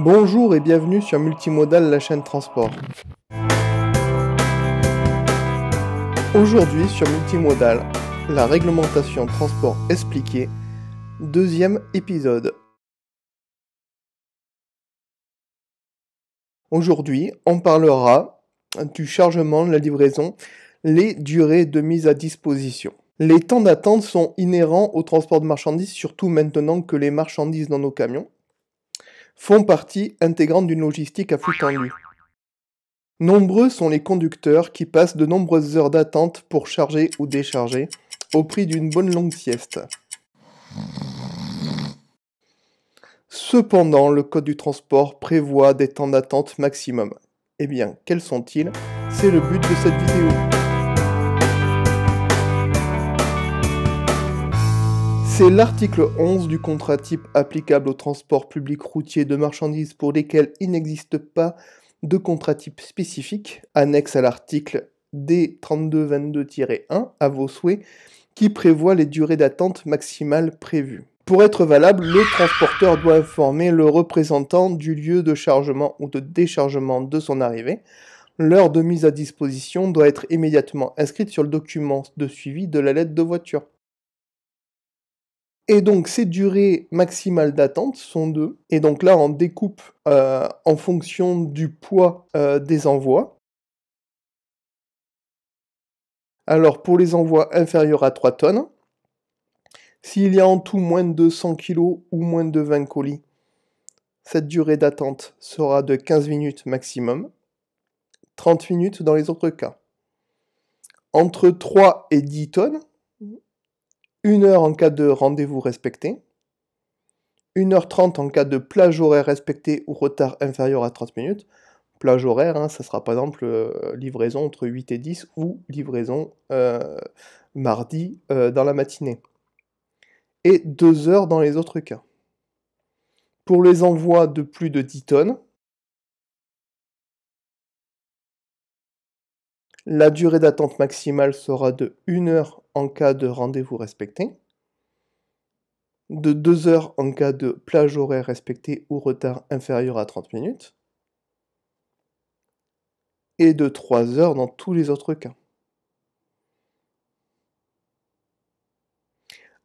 Bonjour et bienvenue sur Multimodal, la chaîne transport. Aujourd'hui sur Multimodal, la réglementation transport expliquée, deuxième épisode. Aujourd'hui, on parlera du chargement, de la livraison, les durées de mise à disposition. Les temps d'attente sont inhérents au transport de marchandises, surtout maintenant que les marchandises dans nos camions font partie intégrante d'une logistique à flux tendu. Nombreux sont les conducteurs qui passent de nombreuses heures d'attente pour charger ou décharger, au prix d'une bonne longue sieste. Cependant, le code du transport prévoit des temps d'attente maximum. Eh bien, quels sont-ils? C'est le but de cette vidéo. C'est l'article 11 du contrat type applicable au transport public routier de marchandises pour lesquels il n'existe pas de contrat type spécifique, annexe à l'article D3222-1 à vos souhaits, qui prévoit les durées d'attente maximales prévues. Pour être valable, le transporteur doit informer le représentant du lieu de chargement ou de déchargement de son arrivée. L'heure de mise à disposition doit être immédiatement inscrite sur le document de suivi de la lettre de voiture. Et donc ces durées maximales d'attente sont 2. Et donc là on découpe en fonction du poids des envois. Alors pour les envois inférieurs à 3 tonnes, s'il y a en tout moins de 200 kg ou moins de 20 colis, cette durée d'attente sera de 15 minutes maximum, 30 minutes dans les autres cas. Entre 3 et 10 tonnes, 1 heure en cas de rendez-vous respecté, 1h30 en cas de plage horaire respectée ou retard inférieur à 30 minutes. Plage horaire, ça sera par exemple livraison entre 8 et 10 ou livraison mardi dans la matinée. Et 2 heures dans les autres cas. Pour les envois de plus de 10 tonnes, la durée d'attente maximale sera de 1 heure en cas de rendez-vous respecté, de 2 heures en cas de plage horaire respectée ou retard inférieur à 30 minutes, et de 3 heures dans tous les autres cas.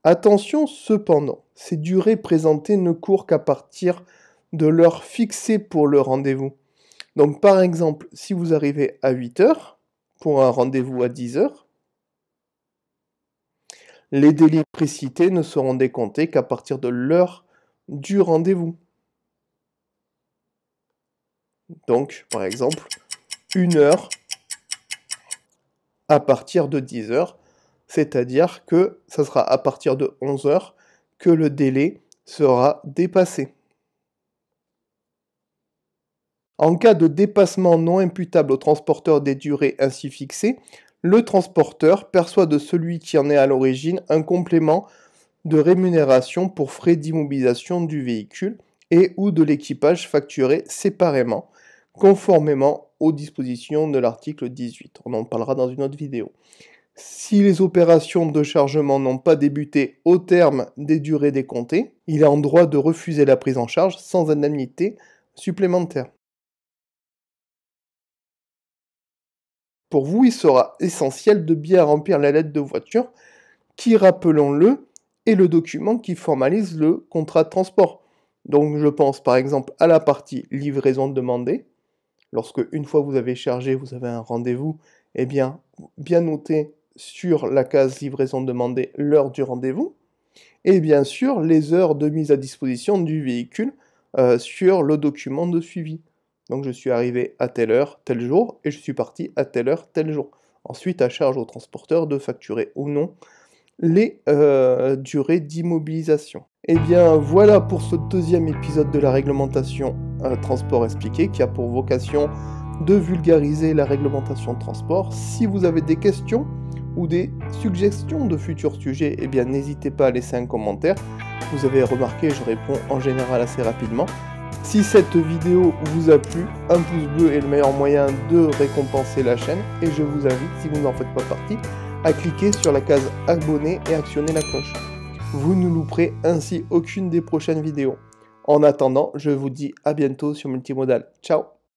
Attention cependant, ces durées présentées ne courent qu'à partir de l'heure fixée pour le rendez-vous. Donc par exemple, si vous arrivez à 8 heures, pour un rendez-vous à 10 heures, les délais précités ne seront décomptés qu'à partir de l'heure du rendez-vous. Donc, par exemple, 1 heure à partir de 10 heures, c'est-à-dire que ça sera à partir de 11 heures que le délai sera dépassé. En cas de dépassement non imputable au transporteur des durées ainsi fixées, le transporteur perçoit de celui qui en est à l'origine un complément de rémunération pour frais d'immobilisation du véhicule et ou de l'équipage facturé séparément, conformément aux dispositions de l'article 18. On en parlera dans une autre vidéo. Si les opérations de chargement n'ont pas débuté au terme des durées décomptées, il est en droit de refuser la prise en charge sans indemnité supplémentaire. Pour vous, il sera essentiel de bien remplir la lettre de voiture qui, rappelons-le, est le document qui formalise le contrat de transport. Donc je pense par exemple à la partie livraison demandée. Lorsque une fois vous avez chargé, vous avez un rendez-vous, eh bien noter sur la case livraison demandée l'heure du rendez-vous. Et bien sûr les heures de mise à disposition du véhicule sur le document de suivi. Donc je suis arrivé à telle heure, tel jour, et je suis parti à telle heure, tel jour. Ensuite, à charge au transporteur de facturer ou non les durées d'immobilisation. Et bien voilà pour ce deuxième épisode de la réglementation transport expliqué, qui a pour vocation de vulgariser la réglementation de transport. Si vous avez des questions ou des suggestions de futurs sujets, eh bien n'hésitez pas à laisser un commentaire. Vous avez remarqué, je réponds en général assez rapidement. Si cette vidéo vous a plu, un pouce bleu est le meilleur moyen de récompenser la chaîne et je vous invite, si vous n'en faites pas partie, à cliquer sur la case abonner et actionner la cloche. Vous ne louperez ainsi aucune des prochaines vidéos. En attendant, je vous dis à bientôt sur Multimodal. Ciao!